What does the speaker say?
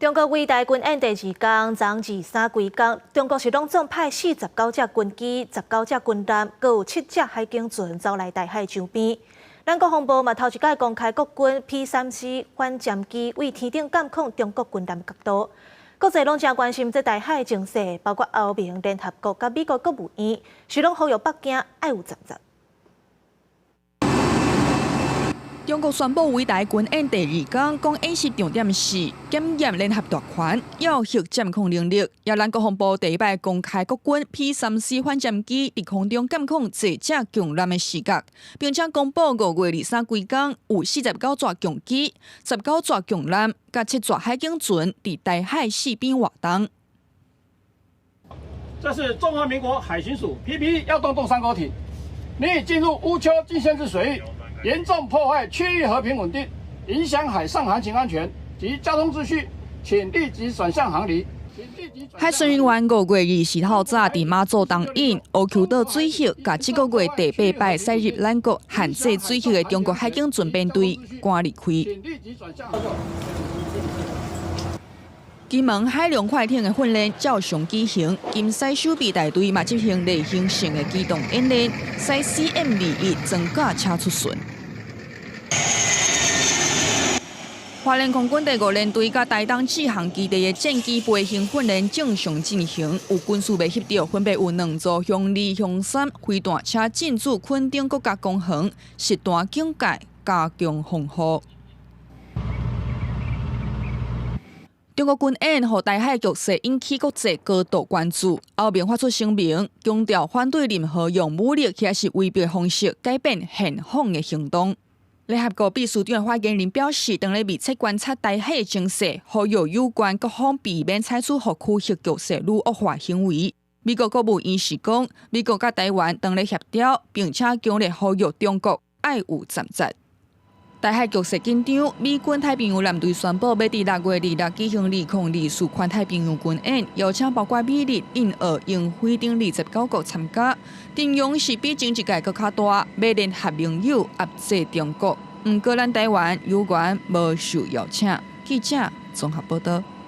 中国为台军演第2天，昨日3归工，中国是拢总派49只军机、19只军舰，阁有7只海警船走来台海周边。咱国防部嘛头一摆公开国军 P-34反舰机为天顶监控中国军舰角度。国际拢正关心这台海情势，包括欧盟、联合国甲美国国务院，是拢呼吁北京爱有责任。 中国宣布为台军演第2天，讲演习重点是检验联合大权、要挟监控能力。也咱国防部第一摆公开国军 P-34反舰机伫空中监控侪只强舰的视角，并且公布5月23归工有49座强机、19座强舰、甲7座海警船伫台海四边活动。这是中华民国海巡署 PP 要动3艘艇，你已进入乌丘禁限制水域。 严重破坏区域和平稳定，影响海上航行安全及交通秩序，请立即转向航离。海巡人员5月20号早伫马祖东引乌丘岛水域，甲这个月第8摆驶入咱国限制水域的中国海警船编队赶离开。金门海龙快艇的训练照常举行，金狮守备大队嘛执行例行性的机动演练，使 CM-21装甲车出巡。花莲空军第5联队甲台东4项基地的战机飞行训练正常进行，有军事备协调，分别有2组向2、向3飞弹车进驻垦丁国家公园，实弹警戒，加强防护。 中国军演和台海局势引起国际高度关注。欧盟发出声明，强调反对任何用武力或是威逼方式改变现况的行动。联合国秘书长发言人表示，当咧密切观察台海的情势，呼吁有关各方避免采取互区域局势愈恶化行为。美国国务院是讲，美国甲台湾当咧协调，并且强烈呼吁中国爱有责任。 台海局势紧张，美军太平洋舰队宣布要伫6月2日举行2024环太平洋军演，邀请包括美日、印、俄、英、菲等29国参加，阵容是比前一届更较大，要联合盟友压制中国。不过，咱台湾有关无受邀请。记者综合报道。